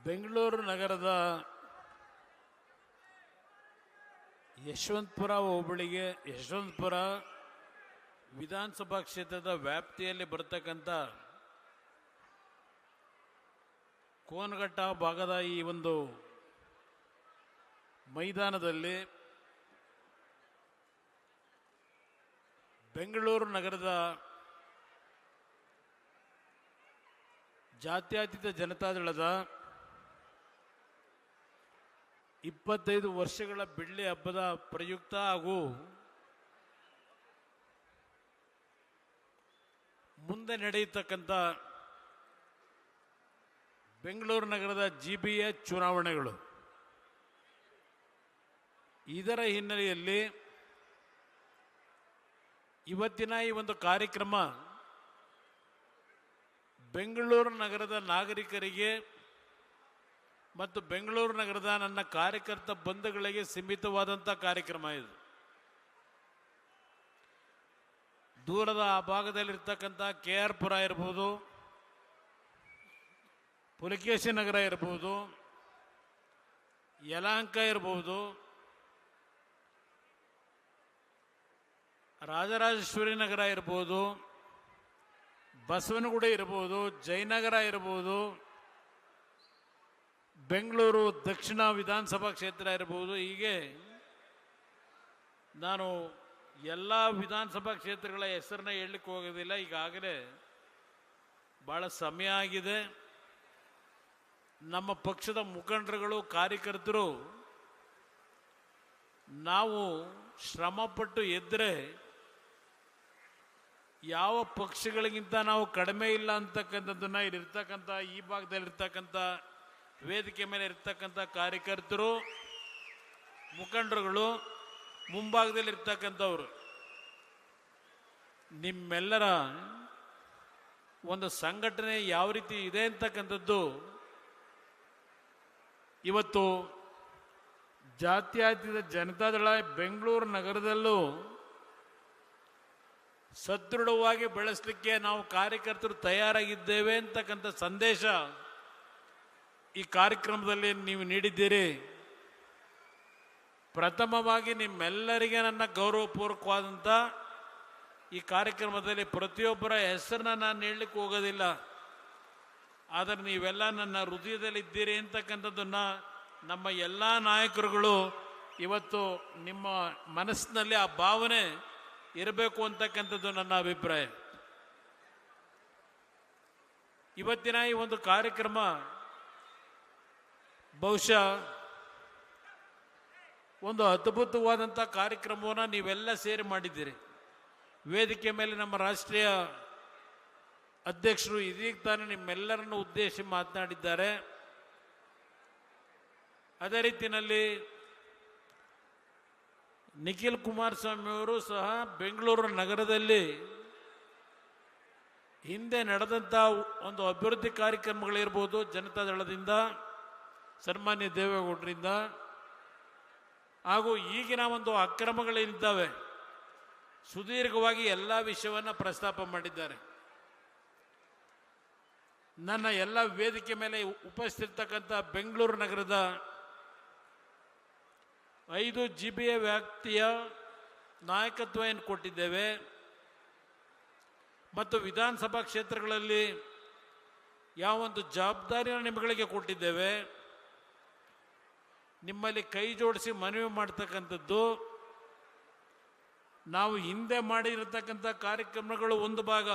ಬೆಂಗಳೂರು ನಗರದ ಯಶವಂತಪುರ ಹೋಬಳಿಗೆ ಯಶವಂತಪುರ ವಿಧಾನಸಭಾ ಕ್ಷೇತ್ರದ ವ್ಯಾಪ್ತಿಯಲ್ಲಿ ಬರ್ತಕ್ಕಂಥ ಕೋನಘಟ್ಟ ಭಾಗದ ಈ ಒಂದು ಮೈದಾನದಲ್ಲಿ ಬೆಂಗಳೂರು ನಗರದ ಜಾತ್ಯತೀತ ಜನತಾದಳದ 25 ವರ್ಷಗಳ ಬೆಳ್ಳಿ ಹಬ್ಬದ ಪ್ರಯುಕ್ತ ಹಾಗೂ ಮುಂದೆ ನಡೆಯತಕ್ಕಂಥ ಬೆಂಗಳೂರು ನಗರದ GBA ಚುನಾವಣೆಗಳು, ಇದರ ಹಿನ್ನೆಲೆಯಲ್ಲಿ ಇವತ್ತಿನ ಈ ಒಂದು ಕಾರ್ಯಕ್ರಮ ಬೆಂಗಳೂರು ನಗರದ ನಾಗರಿಕರಿಗೆ ಮತ್ತು ಬೆಂಗಳೂರು ನಗರದ ನನ್ನ ಕಾರ್ಯಕರ್ತ ಬಂಧುಗಳಿಗೆ ಸೀಮಿತವಾದಂಥ ಕಾರ್ಯಕ್ರಮ ಇದು. ದೂರದ ಆ ಭಾಗದಲ್ಲಿರ್ತಕ್ಕಂಥ KR ಪುರ ಇರ್ಬೋದು, ಪುಲಕೇಶಿ ನಗರ ಇರ್ಬೋದು, ಯಲಹಂಕ ಇರ್ಬೋದು, ರಾಜರಾಜೇಶ್ವರಿ ನಗರ ಇರ್ಬೋದು, ಬಸವನಗುಡಿ ಇರ್ಬೋದು, ಜಯನಗರ ಇರ್ಬೋದು, ಬೆಂಗಳೂರು ದಕ್ಷಿಣ ವಿಧಾನಸಭಾ ಕ್ಷೇತ್ರ ಇರ್ಬೋದು. ಹೀಗೆ ನಾನು ಎಲ್ಲ ವಿಧಾನಸಭಾ ಕ್ಷೇತ್ರಗಳ ಹೆಸರನ್ನ ಹೇಳಲಿಕ್ಕೆ ಹೋಗೋದಿಲ್ಲ, ಈಗಾಗಲೇ ಭಾಳ ಸಮಯ ಆಗಿದೆ. ನಮ್ಮ ಪಕ್ಷದ ಮುಖಂಡರುಗಳು, ಕಾರ್ಯಕರ್ತರು ನಾವು ಶ್ರಮಪಟ್ಟು ಎದ್ದರೆ ಯಾವ ಪಕ್ಷಗಳಿಗಿಂತ ನಾವು ಕಡಿಮೆ ಇಲ್ಲ ಅಂತಕ್ಕಂಥದ್ದನ್ನು ಇಲ್ಲಿರ್ತಕ್ಕಂಥ ಈ ಭಾಗದಲ್ಲಿರ್ತಕ್ಕಂಥ ವೇದಿಕೆ ಮೇಲೆ ಇರ್ತಕ್ಕಂಥ ಕಾರ್ಯಕರ್ತರು, ಮುಖಂಡರುಗಳು, ಮುಂಭಾಗದಲ್ಲಿರ್ತಕ್ಕಂಥವ್ರು, ನಿಮ್ಮೆಲ್ಲರ ಒಂದು ಸಂಘಟನೆ ಯಾವ ರೀತಿ ಇದೆ ಅಂತಕ್ಕಂಥದ್ದು ಇವತ್ತು ಜಾತ್ಯತೀತ ಜನತಾದಳ ಬೆಂಗಳೂರು ನಗರದಲ್ಲೂ ಸದೃಢವಾಗಿ ಬೆಳೆಸಲಿಕ್ಕೆ ನಾವು ಕಾರ್ಯಕರ್ತರು ತಯಾರಾಗಿದ್ದೇವೆ ಅಂತಕ್ಕಂಥ ಸಂದೇಶ ಈ ಕಾರ್ಯಕ್ರಮದಲ್ಲಿ ನೀವು ನೀಡಿದ್ದೀರಿ. ಪ್ರಥಮವಾಗಿ ನಿಮ್ಮೆಲ್ಲರಿಗೆ ನನ್ನ ಗೌರವಪೂರ್ವಕವಾದಂಥ ಈ ಕಾರ್ಯಕ್ರಮದಲ್ಲಿ ಪ್ರತಿಯೊಬ್ಬರ ಹೆಸರನ್ನ ನಾನು ಹೇಳಲಿಕ್ಕೆ ಹೋಗೋದಿಲ್ಲ, ಆದರೆ ನೀವೆಲ್ಲ ನನ್ನ ಹೃದಯದಲ್ಲಿ ಇದ್ದೀರಿ ಅಂತಕ್ಕಂಥದ್ದನ್ನು ನಮ್ಮ ಎಲ್ಲ ನಾಯಕರುಗಳು ಇವತ್ತು ನಿಮ್ಮ ಮನಸ್ಸಿನಲ್ಲಿ ಆ ಭಾವನೆ ಇರಬೇಕು ಅಂತಕ್ಕಂಥದ್ದು ನನ್ನ ಅಭಿಪ್ರಾಯ. ಇವತ್ತಿನ ಈ ಒಂದು ಕಾರ್ಯಕ್ರಮ ಬಹುಶಃ ಒಂದು ಅದ್ಭುತವಾದಂಥ ಕಾರ್ಯಕ್ರಮವನ್ನು ನೀವೆಲ್ಲ ಸೇರಿ ಮಾಡಿದ್ದೀರಿ. ವೇದಿಕೆ ಮೇಲೆ ನಮ್ಮ ರಾಷ್ಟ್ರೀಯ ಅಧ್ಯಕ್ಷರು ಇದೀಗ ತಾನೇ ನಿಮ್ಮೆಲ್ಲರನ್ನು ಉದ್ದೇಶಿಸಿ ಮಾತನಾಡಿದ್ದಾರೆ. ಅದೇ ರೀತಿಯಲ್ಲಿ ನಿಖಿಲ್ ಕುಮಾರಸ್ವಾಮಿ ಅವರು ಸಹ ಬೆಂಗಳೂರು ನಗರದಲ್ಲಿ ಹಿಂದೆ ನಡೆದಂಥ ಒಂದು ಅಭಿವೃದ್ಧಿ ಕಾರ್ಯಕ್ರಮಗಳಿರ್ಬೋದು, ಜನತಾದಳದಿಂದ, ಸನ್ಮಾನ್ಯ ದೇವೇಗೌಡರಿಂದ, ಹಾಗೂ ಈಗಿನ ಒಂದು ಅಕ್ರಮಗಳೇನಿದ್ದಾವೆ ಸುದೀರ್ಘವಾಗಿ ಎಲ್ಲ ವಿಷಯವನ್ನು ಪ್ರಸ್ತಾಪ ಮಾಡಿದ್ದಾರೆ. ನನ್ನ ಎಲ್ಲ ವೇದಿಕೆ ಮೇಲೆ ಉಪಸ್ಥಿತಕ್ಕಂಥ ಬೆಂಗಳೂರು ನಗರದ 5 GBA ವ್ಯಾಪ್ತಿಯ ನಾಯಕತ್ವ ಏನು ಕೊಟ್ಟಿದ್ದೇವೆ ಮತ್ತು ವಿಧಾನಸಭಾ ಕ್ಷೇತ್ರಗಳಲ್ಲಿ ಯಾವೊಂದು ಜವಾಬ್ದಾರಿಯನ್ನು ನಿಮ್ಮಗಳಿಗೆ ಕೊಟ್ಟಿದ್ದೇವೆ, ನಿಮ್ಮಲ್ಲಿ ಕೈ ಜೋಡಿಸಿ ಮನವಿ ಮಾಡ್ತಕ್ಕಂಥದ್ದು, ನಾವು ಹಿಂದೆ ಮಾಡಿರತಕ್ಕಂಥ ಕಾರ್ಯಕ್ರಮಗಳು ಒಂದು ಭಾಗ,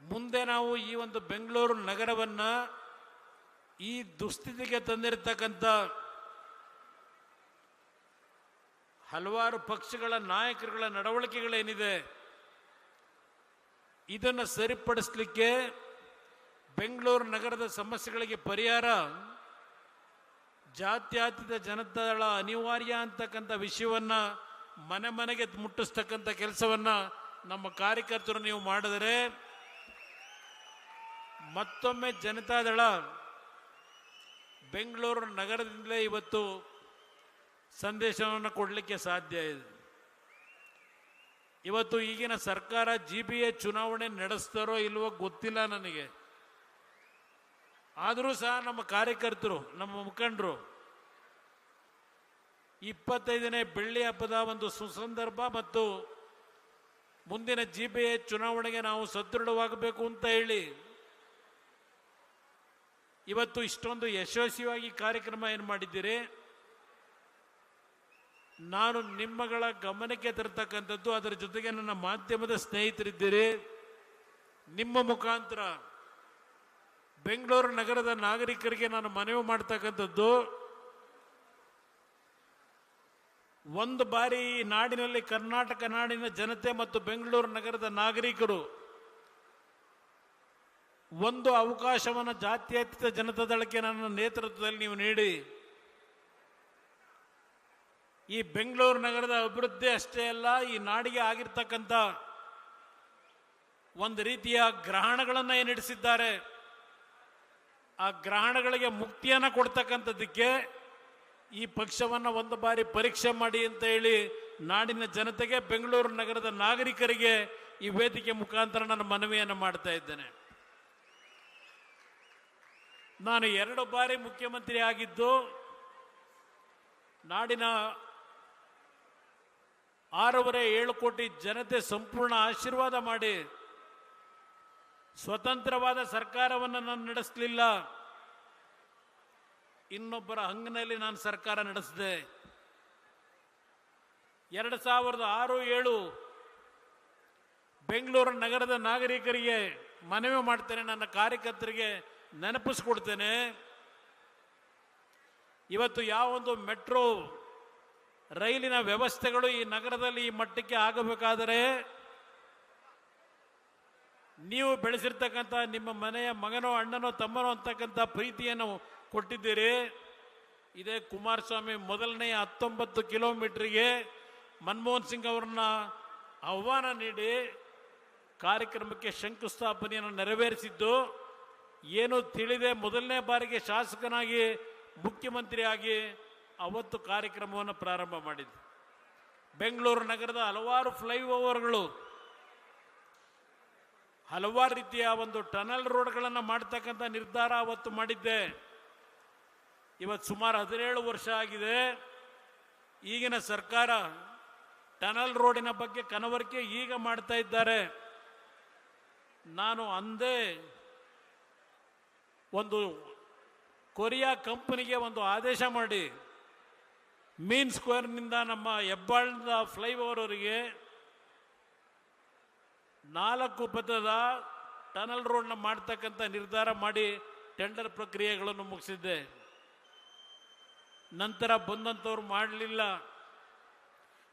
ಮುಂದೆ ನಾವು ಈ ಒಂದು ಬೆಂಗಳೂರು ನಗರವನ್ನು ಈ ದುಸ್ಥಿತಿಗೆ ತಂದಿರತಕ್ಕಂಥ ಹಲವಾರು ಪಕ್ಷಗಳ ನಾಯಕರುಗಳ ನಡವಳಿಕೆಗಳೇನಿದೆ ಇದನ್ನು ಸರಿಪಡಿಸಲಿಕ್ಕೆ, ಬೆಂಗಳೂರು ನಗರದ ಸಮಸ್ಯೆಗಳಿಗೆ ಪರಿಹಾರ ಜಾತ್ಯತೀತ ಜನತಾದಳ ಅನಿವಾರ್ಯ ಅಂತಕ್ಕಂಥ ವಿಷಯವನ್ನು ಮನೆ ಮನೆಗೆ ಮುಟ್ಟಿಸ್ತಕ್ಕಂಥ ಕೆಲಸವನ್ನು ನಮ್ಮ ಕಾರ್ಯಕರ್ತರು ನೀವು ಮಾಡಿದರೆ ಮತ್ತೊಮ್ಮೆ ಜನತಾದಳ ಬೆಂಗಳೂರು ನಗರದಿಂದಲೇ ಇವತ್ತು ಸಂದೇಶವನ್ನು ಕೊಡಲಿಕ್ಕೆ ಸಾಧ್ಯ ಇದೆ. ಇವತ್ತು ಈಗಿನ ಸರ್ಕಾರ GBA ಚುನಾವಣೆ ನಡೆಸ್ತಾರೋ ಇಲ್ವೋ ಗೊತ್ತಿಲ್ಲ ನನಗೆ. ಆದರೂ ಸಹ ನಮ್ಮ ಕಾರ್ಯಕರ್ತರು, ನಮ್ಮ ಮುಖಂಡರು 25ನೇ ಬೆಳ್ಳಿ ಹಬ್ಬದ ಒಂದು ಸುಸಂದರ್ಭ ಮತ್ತು ಮುಂದಿನ GBA ಚುನಾವಣೆಗೆ ನಾವು ಸದೃಢವಾಗಬೇಕು ಅಂತ ಹೇಳಿ ಇವತ್ತು ಇಷ್ಟೊಂದು ಯಶಸ್ವಿಯಾಗಿ ಕಾರ್ಯಕ್ರಮ ಏನು ಮಾಡಿದ್ದೀರಿ, ನಾನು ನಿಮ್ಮಗಳ ಗಮನಕ್ಕೆ ತರತಕ್ಕಂಥದ್ದು, ಅದರ ಜೊತೆಗೆ ನನ್ನ ಮಾಧ್ಯಮದ ಸ್ನೇಹಿತರಿದ್ದೀರಿ, ನಿಮ್ಮ ಮುಖಾಂತರ ಬೆಂಗಳೂರು ನಗರದ ನಾಗರಿಕರಿಗೆ ನಾನು ಮನವಿ ಮಾಡ್ತಕ್ಕಂಥದ್ದು, ಒಂದು ಬಾರಿ ಈ ನಾಡಿನಲ್ಲಿ ಕರ್ನಾಟಕ ನಾಡಿನ ಜನತೆ ಮತ್ತು ಬೆಂಗಳೂರು ನಗರದ ನಾಗರಿಕರು ಒಂದು ಅವಕಾಶವನ್ನು ಜಾತ್ಯತೀತ ಜನತಾ ದಳಕ್ಕೆ ನನ್ನ ನೇತೃತ್ವದಲ್ಲಿ ನೀವು ನೀಡಿ ಈ ಬೆಂಗಳೂರು ನಗರದ ಅಭಿವೃದ್ಧಿ ಅಷ್ಟೇ ಅಲ್ಲ, ಈ ನಾಡಿಗೆ ಆಗಿರ್ತಕ್ಕಂಥ ಒಂದು ರೀತಿಯ ಗ್ರಹಣಗಳನ್ನು ಏನಿಡಿಸಿದ್ದಾರೆ ಆ ಗ್ರಹಣಗಳಿಗೆ ಮುಕ್ತಿಯನ್ನು ಕೊಡ್ತಕ್ಕಂಥದ್ದಕ್ಕೆ ಈ ಪಕ್ಷವನ್ನು ಒಂದು ಬಾರಿ ಪರೀಕ್ಷೆ ಮಾಡಿ ಅಂತ ಹೇಳಿ ನಾಡಿನ ಜನತೆಗೆ, ಬೆಂಗಳೂರು ನಗರದ ನಾಗರಿಕರಿಗೆ ಈ ವೇದಿಕೆ ಮುಖಾಂತರ ನಾನು ಮನವಿಯನ್ನು ಮಾಡ್ತಾ ಇದ್ದೇನೆ. ನಾನು 2 ಬಾರಿ ಮುಖ್ಯಮಂತ್ರಿ ಆಗಿದ್ದು ನಾಡಿನ 6.5 ಕೋಟಿ ಜನತೆ ಸಂಪೂರ್ಣ ಆಶೀರ್ವಾದ ಮಾಡಿ ಸ್ವತಂತ್ರವಾದ ಸರ್ಕಾರವನ್ನು ನಾನು ನಡೆಸಲಿಲ್ಲ, ಇನ್ನೊಬ್ಬರ ಹಂಗಿನಲ್ಲಿ ನಾನು ಸರ್ಕಾರ ನಡೆಸಿದೆ. 2006-7 ಬೆಂಗಳೂರು ನಗರದ ನಾಗರಿಕರಿಗೆ ಮನವಿ ಮಾಡ್ತೇನೆ, ನನ್ನ ಕಾರ್ಯಕರ್ತರಿಗೆ ನೆನಪಿಸ್ಕೊಡ್ತೇನೆ. ಇವತ್ತು ಯಾವೊಂದು ಮೆಟ್ರೋ ರೈಲಿನ ವ್ಯವಸ್ಥೆಗಳು ಈ ನಗರದಲ್ಲಿ ಈ ಮಟ್ಟಕ್ಕೆ ಆಗಬೇಕಾದರೆ ನೀವು ಬೆಳೆಸಿರ್ತಕ್ಕಂಥ ನಿಮ್ಮ ಮನೆಯ ಮಗನೋ ಅಣ್ಣನೋ ತಮ್ಮನೋ ಅಂತಕ್ಕಂಥ ಪ್ರೀತಿಯನ್ನು ಕೊಟ್ಟಿದ್ದೀರಿ. ಇದೇ ಕುಮಾರಸ್ವಾಮಿ ಮೊದಲನೆಯ 19 ಕಿಲೋಮೀಟರ್ಗೆ ಮನಮೋಹನ್ ಸಿಂಗ್ ಅವರನ್ನ ಆಹ್ವಾನ ನೀಡಿ ಕಾರ್ಯಕ್ರಮಕ್ಕೆ ಶಂಕುಸ್ಥಾಪನೆಯನ್ನು ನೆರವೇರಿಸಿದ್ದು, ಏನು ತಿಳಿದೆ ಮೊದಲನೇ ಬಾರಿಗೆ ಶಾಸಕನಾಗಿ ಮುಖ್ಯಮಂತ್ರಿಯಾಗಿ ಅವತ್ತು ಕಾರ್ಯಕ್ರಮವನ್ನು ಪ್ರಾರಂಭ ಮಾಡಿದ್ದು. ಬೆಂಗಳೂರು ನಗರದ ಹಲವಾರು ಫ್ಲೈಓವರ್ಗಳು, ಹಲವಾರು ರೀತಿಯ ಒಂದು ಟನಲ್ ರೋಡ್ಗಳನ್ನು ಮಾಡ್ತಕ್ಕಂಥ ನಿರ್ಧಾರ ಅವತ್ತು ಮಾಡಿದ್ದೆ. ಇವತ್ತು ಸುಮಾರು 17 ವರ್ಷ ಆಗಿದೆ. ಈಗಿನ ಸರ್ಕಾರ ಟನಲ್ ರೋಡಿನ ಬಗ್ಗೆ ಕನವರಿಕೆ ಈಗ ಮಾಡ್ತಾ ಇದ್ದಾರೆ. ನಾನು ಅಂದೇ ಒಂದು ಕೊರಿಯಾ ಕಂಪನಿಗೆ ಒಂದು ಆದೇಶ ಮಾಡಿ ಮೀನ್ ಸ್ಕ್ವೇರ್ನಿಂದ ನಮ್ಮ ಹೆಬ್ಬಾಳದ ಫ್ಲೈಓವರ್ವರೆಗೆ 4 ಪಥದ ಟನಲ್ ರೋಡ್ನ ಮಾಡ್ತಕ್ಕಂಥ ನಿರ್ಧಾರ ಮಾಡಿ ಟೆಂಡರ್ ಪ್ರಕ್ರಿಯೆಗಳನ್ನು ಮುಗಿಸಿದ್ದೆ. ನಂತರ ಬಂದಂಥವ್ರು ಮಾಡಲಿಲ್ಲ.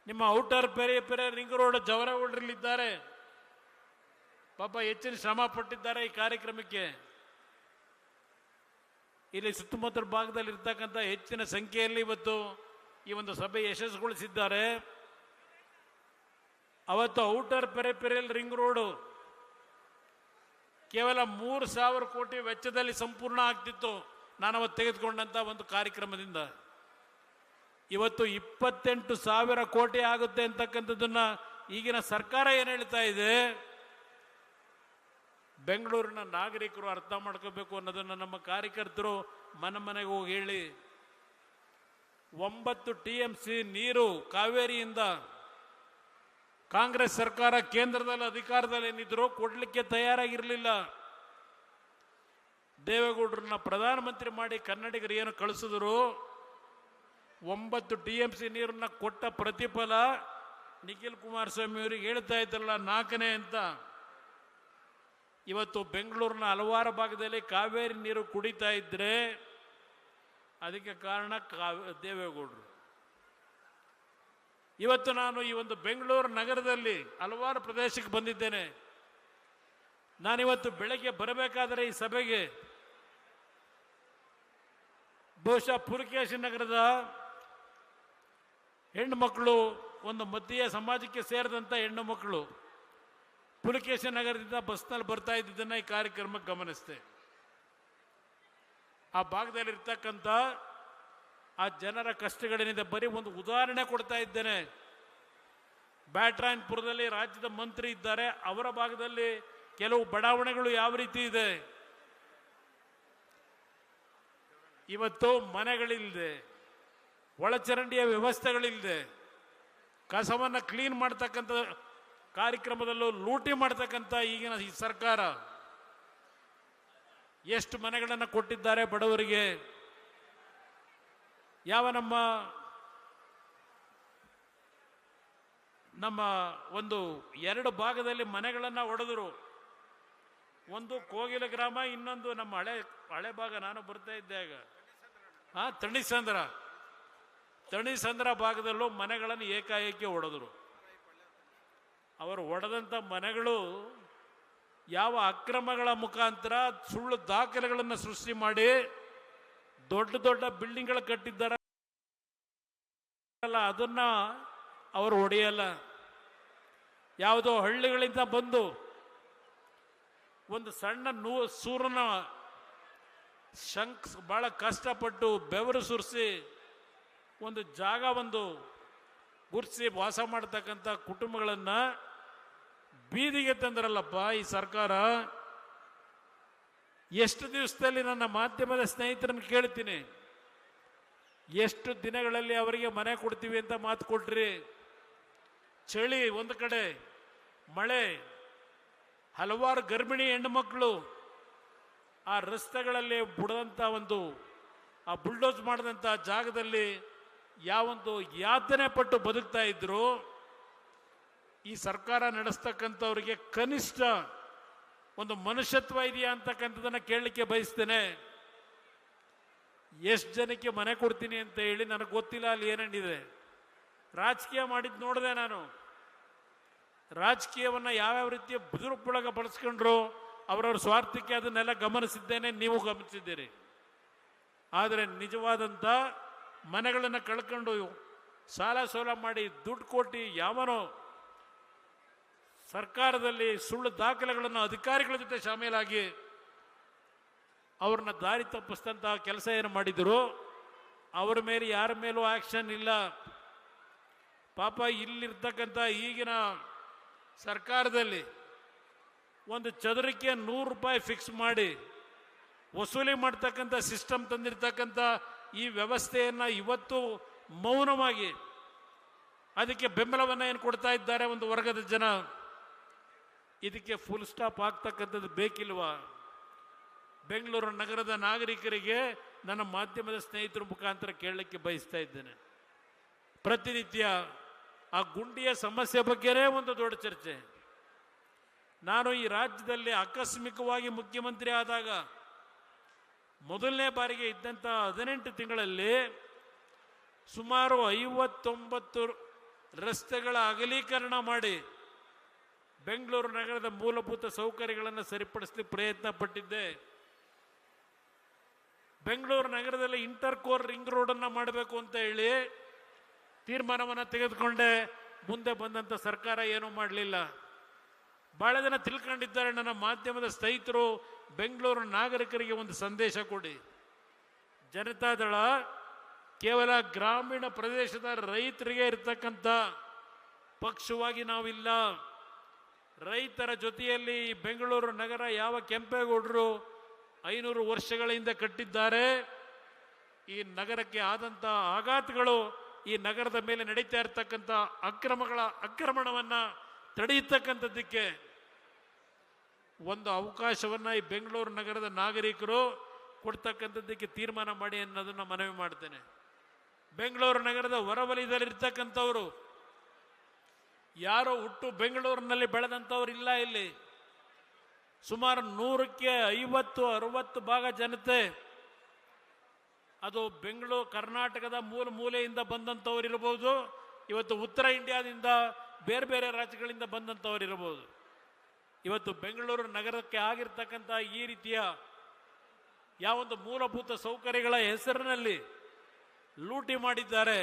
ನಿಮ್ಮ ಔಟರ್ ಪೆರೆ ರಿಂಗ್ ರೋಡ್ ಜವರಗೌಡರಲ್ಲಿದ್ದಾರೆ, ಪಾಪ ಹೆಚ್ಚಿನ ಶ್ರಮ ಪಟ್ಟಿದ್ದಾರೆ ಈ ಕಾರ್ಯಕ್ರಮಕ್ಕೆ. ಇಲ್ಲಿ ಸುತ್ತಮುತ್ತಲ ಭಾಗದಲ್ಲಿ ಇರ್ತಕ್ಕಂಥ ಹೆಚ್ಚಿನ ಸಂಖ್ಯೆಯಲ್ಲಿ ಇವತ್ತು ಈ ಒಂದು ಸಭೆ ಯಶಸ್ಸುಗೊಳಿಸಿದ್ದಾರೆ. ಅವತ್ತು ಔಟರ್ ಪೆರೆಲ್ ರಿಂಗ್ ರೋಡು ಕೇವಲ 3,000 ಕೋಟಿ ವೆಚ್ಚದಲ್ಲಿ ಸಂಪೂರ್ಣ ಆಗ್ತಿತ್ತು ನಾನು ಅವತ್ತು ತೆಗೆದುಕೊಂಡಂಥ ಒಂದು ಕಾರ್ಯಕ್ರಮದಿಂದ. ಇವತ್ತು 28,000 ಕೋಟಿ ಆಗುತ್ತೆ ಅಂತಕ್ಕಂಥದ್ದನ್ನ ಈಗಿನ ಸರ್ಕಾರ ಏನು ಹೇಳ್ತಾ ಇದೆ, ಬೆಂಗಳೂರಿನ ನಾಗರಿಕರು ಅರ್ಥ ಮಾಡ್ಕೋಬೇಕು ಅನ್ನೋದನ್ನು ನಮ್ಮ ಕಾರ್ಯಕರ್ತರು ಮನೆಗೆ ಹೋಗಿ ಹೇಳಿ. 9 TMC ನೀರು ಕಾವೇರಿಯಿಂದ ಕಾಂಗ್ರೆಸ್ ಸರ್ಕಾರ ಕೇಂದ್ರದಲ್ಲಿ ಅಧಿಕಾರದಲ್ಲಿ ಏನಿದ್ರು ಕೊಡ್ಲಿಕ್ಕೆ ತಯಾರಾಗಿರಲಿಲ್ಲ. ದೇವೇಗೌಡರನ್ನ ಪ್ರಧಾನಮಂತ್ರಿ ಮಾಡಿ ಕನ್ನಡಿಗರು ಏನು ಕಳಿಸಿದ್ರು, 9 TMC ನೀರನ್ನ ಕೊಟ್ಟ ಪ್ರತಿಫಲ ನಿಖಿಲ್ ಕುಮಾರಸ್ವಾಮಿ ಅವರಿಗೆ ಹೇಳ್ತಾ ಇದ್ದಲ್ಲ 4ನೇ ಅಂತ. ಇವತ್ತು ಬೆಂಗಳೂರಿನ ಹಲವಾರು ಭಾಗದಲ್ಲಿ ಕಾವೇರಿ ನೀರು ಕುಡಿತಾ ಇದ್ರೆ ಅದಕ್ಕೆ ಕಾರಣ ದೇವೇಗೌಡರು. ಇವತ್ತು ನಾನು ಈ ಒಂದು ಬೆಂಗಳೂರು ನಗರದಲ್ಲಿ ಹಲವಾರು ಪ್ರದೇಶಕ್ಕೆ ಬಂದಿದ್ದೇನೆ. ನಾನಿವತ್ತು ಬೆಳಗ್ಗೆ ಬರಬೇಕಾದರೆ ಈ ಸಭೆಗೆ ಬಹುಶಃ ಪುಲಕೇಶಿ ನಗರದ ಹೆಣ್ಣು ಮಕ್ಕಳು, ಒಂದು ಮಧ್ಯೆ ಸಮಾಜಕ್ಕೆ ಸೇರಿದಂಥ ಹೆಣ್ಣು ಮಕ್ಕಳು ಪುಲಕೇಶಿ ನಗರದಿಂದ ಬಸ್ನಲ್ಲಿ ಬರ್ತಾ ಇದ್ದಿದ್ದನ್ನು ಈ ಕಾರ್ಯಕ್ರಮಕ್ಕೆ ಗಮನಿಸಿದೆ. ಆ ಭಾಗದಲ್ಲಿರ್ತಕ್ಕಂಥ ಆ ಜನರ ಕಷ್ಟಗಳೇನಿದೆ ಬರೀ ಒಂದು ಉದಾಹರಣೆ ಕೊಡ್ತಾ ಇದ್ದೇನೆ. ಬ್ಯಾಟ್ರಾಯನ್ಪುರದಲ್ಲಿ ರಾಜ್ಯದ ಮಂತ್ರಿ ಇದ್ದಾರೆ, ಅವರ ಭಾಗದಲ್ಲಿ ಕೆಲವು ಬಡಾವಣೆಗಳು ಯಾವ ರೀತಿ ಇದೆ. ಇವತ್ತು ಮನೆಗಳಿಲ್ಲದೆ, ಒಳಚರಂಡಿಯ ವ್ಯವಸ್ಥೆಗಳಿಲ್ಲದೆ, ಕಸವನ್ನು ಕ್ಲೀನ್ ಮಾಡ್ತಕ್ಕಂಥ ಕಾರ್ಯಕ್ರಮದಲ್ಲೂ ಲೂಟಿ ಮಾಡ್ತಕ್ಕಂಥ ಈಗಿನ ಈ ಸರ್ಕಾರ ಎಷ್ಟು ಮನೆಗಳನ್ನು ಕೊಟ್ಟಿದ್ದಾರೆ ಬಡವರಿಗೆ. ಯಾವ ನಮ್ಮ ಒಂದು ಎರಡು ಭಾಗದಲ್ಲಿ ಮನೆಗಳನ್ನು ಒಡೆದರು. ಒಂದು ಕೋಗಿಲ ಗ್ರಾಮ, ಇನ್ನೊಂದು ನಮ್ಮ ಹಳೆ ಭಾಗ, ನಾನು ಬರ್ತಾ ಇದ್ದೆ ಆಗ ತಣಿಸಂದ್ರ ಭಾಗದಲ್ಲೂ ಮನೆಗಳನ್ನು ಏಕಾಏಕಿ ಒಡೆದರು. ಅವರು ಒಡೆದಂಥ ಮನೆಗಳು ಯಾವ ಅಕ್ರಮಗಳ ಮುಖಾಂತರ ಸುಳ್ಳು ದಾಖಲೆಗಳನ್ನು ಸೃಷ್ಟಿ ಮಾಡಿ ದೊಡ್ಡ ದೊಡ್ಡ ಬಿಲ್ಡಿಂಗ್ಗಳು ಕಟ್ಟಿದ್ದಾರಲ್ಲ, ಅದನ್ನ ಅವರು ಹೊಡೆಯಲ್ಲ. ಯಾವುದೋ ಹಳ್ಳಿಗಳಿಂದ ಬಂದು ಒಂದು ಸಣ್ಣ ಸೂರನ ಬಹಳ ಕಷ್ಟಪಟ್ಟು ಬೆವರು ಸುರಿಸಿ ಒಂದು ಜಾಗ ಗುರ್ಸಿ ವಾಸ ಮಾಡತಕ್ಕಂಥ ಕುಟುಂಬಗಳನ್ನ ಬೀದಿಗೆ ತಂದ್ರಲ್ಲಪ್ಪ ಈ ಸರ್ಕಾರ. ಎಷ್ಟು ದಿವಸದಲ್ಲಿ ನನ್ನ ಮಾಧ್ಯಮದ ಸ್ನೇಹಿತರನ್ನು ಕೇಳ್ತೀನಿ, ಎಷ್ಟು ದಿನಗಳಲ್ಲಿ ಅವರಿಗೆ ಮನೆ ಕೊಡ್ತೀವಿ ಅಂತ ಮಾತು ಕೊಟ್ರಿ. ಚಳಿ ಒಂದು ಕಡೆ, ಮಳೆ, ಹಲವಾರು ಗರ್ಭಿಣಿ ಹೆಣ್ಣುಮಕ್ಕಳು ಆ ರಸ್ತೆಗಳಲ್ಲಿ ಬುಡದಂಥ ಆ ಬುಲ್ಡೋಸ್ ಮಾಡಿದಂಥ ಜಾಗದಲ್ಲಿ ಯಾವೊಂದು ಯಾತನೆ ಪಟ್ಟು ಬದುಕ್ತಾ ಇದ್ರು. ಈ ಸರ್ಕಾರ ನಡೆಸ್ತಕ್ಕಂಥವ್ರಿಗೆ ಕನಿಷ್ಠ ಒಂದು ಮನುಷ್ಯತ್ವ ಇದೆಯಾ ಅಂತಕ್ಕಂಥದ್ದನ್ನು ಕೇಳಲಿಕ್ಕೆ ಬಯಸ್ತೇನೆ. ಎಷ್ಟು ಜನಕ್ಕೆ ಮನೆ ಕೊಡ್ತೀನಿ ಅಂತ ಹೇಳಿ ನನಗೆ ಗೊತ್ತಿಲ್ಲ ಅಲ್ಲಿ ಏನೇನಿದೆ. ರಾಜಕೀಯ ಮಾಡಿದ್ದು ನೋಡಿದೆ ನಾನು. ರಾಜಕೀಯವನ್ನು ಯಾವ್ಯಾವ ರೀತಿಯ ದುರುಪಯೋಗ ಬಳಸ್ಕೊಂಡ್ರು ಅವರವ್ರ ಸ್ವಾರ್ಥಕ್ಕೆ ಅದನ್ನೆಲ್ಲ ಗಮನಿಸಿದ್ದೇನೆ, ನೀವು ಗಮನಿಸಿದ್ದೀರಿ. ಆದರೆ ನಿಜವಾದಂಥ ಮನೆಗಳನ್ನು ಕಳ್ಕೊಂಡು ಸಾಲ ಸೋಲ ಮಾಡಿ ದುಡ್ಡು ಕೊಟ್ಟು ಯಾವನೋ ಸರ್ಕಾರದಲ್ಲಿ ಸುಳ್ಳು ದಾಖಲೆಗಳನ್ನು ಅಧಿಕಾರಿಗಳ ಜೊತೆ ಶಾಮೀಲಾಗಿ ಅವ್ರನ್ನ ದಾರಿ ತಪ್ಪಿಸಿದಂತಹ ಕೆಲಸ ಏನು ಮಾಡಿದ್ರು, ಅವರ ಮೇಲೆ ಯಾರ ಮೇಲೂ ಆಕ್ಷನ್ ಇಲ್ಲ. ಪಾಪ ಇಲ್ಲಿರ್ತಕ್ಕಂಥ ಈಗಿನ ಸರ್ಕಾರದಲ್ಲಿ ಒಂದು ಚದರಕ್ಕೆ 100 ರೂಪಾಯಿ ಫಿಕ್ಸ್ ಮಾಡಿ ವಸೂಲಿ ಮಾಡ್ತಕ್ಕಂಥ ಸಿಸ್ಟಮ್ ತಂದಿರ್ತಕ್ಕಂಥ ಈ ವ್ಯವಸ್ಥೆಯನ್ನು ಇವತ್ತು ಮೌನವಾಗಿ ಅದಕ್ಕೆ ಬೆಂಬಲವನ್ನು ಏನು ಕೊಡ್ತಾ ಇದ್ದಾರೆ ಒಂದು ವರ್ಗದ ಜನ. ಇದಕ್ಕೆ ಫುಲ್ ಸ್ಟಾಪ್ ಆಗ್ತಕ್ಕಂಥದ್ದು ಬೇಕಿಲ್ವಾ? ಬೆಂಗಳೂರು ನಗರದ ನಾಗರಿಕರಿಗೆ ನನ್ನ ಮಾಧ್ಯಮದ ಸ್ನೇಹಿತರ ಮುಖಾಂತರ ಕೇಳಲಿಕ್ಕೆ ಬಯಸ್ತಾ ಇದ್ದೇನೆ. ಪ್ರತಿನಿತ್ಯ ಆ ಗುಂಡಿಯ ಸಮಸ್ಯೆ ಬಗ್ಗೆನೇ ಒಂದು ದೊಡ್ಡ ಚರ್ಚೆ. ನಾನು ಈ ರಾಜ್ಯದಲ್ಲಿ ಆಕಸ್ಮಿಕವಾಗಿ ಮುಖ್ಯಮಂತ್ರಿ ಆದಾಗ ಮೊದಲನೇ ಬಾರಿಗೆ ಇದ್ದಂಥ 18 ತಿಂಗಳಲ್ಲಿ ಸುಮಾರು 59 ರಸ್ತೆಗಳ ಅಗಲೀಕರಣ ಮಾಡಿ ಬೆಂಗಳೂರು ನಗರದ ಮೂಲಭೂತ ಸೌಕರ್ಯಗಳನ್ನು ಸರಿಪಡಿಸಲಿಕ್ಕೆ ಪ್ರಯತ್ನ ಪಟ್ಟಿದ್ದೆ. ಬೆಂಗಳೂರು ನಗರದಲ್ಲಿ ಇಂಟರ್ ಕೋರ್ ರಿಂಗ್ ರೋಡನ್ನು ಮಾಡಬೇಕು ಅಂತ ಹೇಳಿ ತೀರ್ಮಾನವನ್ನು ತೆಗೆದುಕೊಂಡೆ. ಮುಂದೆ ಬಂದಂಥ ಸರ್ಕಾರ ಏನೂ ಮಾಡಲಿಲ್ಲ. ಭಾಳ ಜನ ತಿಳ್ಕೊಂಡಿದ್ದಾರೆ. ನನ್ನ ಮಾಧ್ಯಮದ ಸ್ನೇಹಿತರು ಬೆಂಗಳೂರು ನಾಗರಿಕರಿಗೆ ಒಂದು ಸಂದೇಶ ಕೊಡಿ. ಜನತಾದಳ ಕೇವಲ ಗ್ರಾಮೀಣ ಪ್ರದೇಶದ ರೈತರಿಗೆ ಇರತಕ್ಕಂಥ ಪಕ್ಷವಾಗಿ ನಾವಿಲ್ಲ. ರೈತರ ಜೊತೆಯಲ್ಲಿ ಬೆಂಗಳೂರು ನಗರ ಯಾವ ಕೆಂಪೇಗೌಡರು 500 ವರ್ಷಗಳ ಹಿಂದೆ ಕಟ್ಟಿದ್ದಾರೆ. ಈ ನಗರಕ್ಕೆ ಆದಂಥ ಆಘಾತಗಳು, ಈ ನಗರದ ಮೇಲೆ ನಡೀತಾ ಇರತಕ್ಕಂಥ ಆಕ್ರಮಣವನ್ನು ತಡೆಯತಕ್ಕಂಥದ್ದಕ್ಕೆ ಒಂದು ಅವಕಾಶವನ್ನು ಈ ಬೆಂಗಳೂರು ನಗರದ ನಾಗರಿಕರು ಕೊಡ್ತಕ್ಕಂಥದ್ದಕ್ಕೆ ತೀರ್ಮಾನ ಮಾಡಿ ಅನ್ನೋದನ್ನು ಮನವಿ ಮಾಡ್ತೇನೆ. ಬೆಂಗಳೂರು ನಗರದ ಹೊರವಲಯದಲ್ಲಿರ್ತಕ್ಕಂಥವ್ರು ಯಾರೋ ಹುಟ್ಟು ಬೆಂಗಳೂರಿನಲ್ಲಿ ಬೆಳೆದಂಥವ್ರು ಇಲ್ಲ. ಇಲ್ಲಿ ಸುಮಾರು 100ಕ್ಕೆ 50-60 ಭಾಗ ಜನತೆ ಅದು ಬೆಂಗಳೂರು ಕರ್ನಾಟಕದ ಮೂಲೆಯಿಂದ ಬಂದಂಥವ್ರು ಇರಬಹುದು, ಇವತ್ತು ಉತ್ತರ ಇಂಡಿಯಾದಿಂದ ಬೇರೆ ಬೇರೆ ರಾಜ್ಯಗಳಿಂದ ಬಂದಂಥವ್ರು ಇರಬಹುದು. ಇವತ್ತು ಬೆಂಗಳೂರು ನಗರಕ್ಕೆ ಆಗಿರ್ತಕ್ಕಂಥ ಈ ರೀತಿಯ ಯಾವೊಂದು ಮೂಲಭೂತ ಸೌಕರ್ಯಗಳ ಹೆಸರಿನಲ್ಲಿ ಲೂಟಿ ಮಾಡಿದ್ದಾರೆ.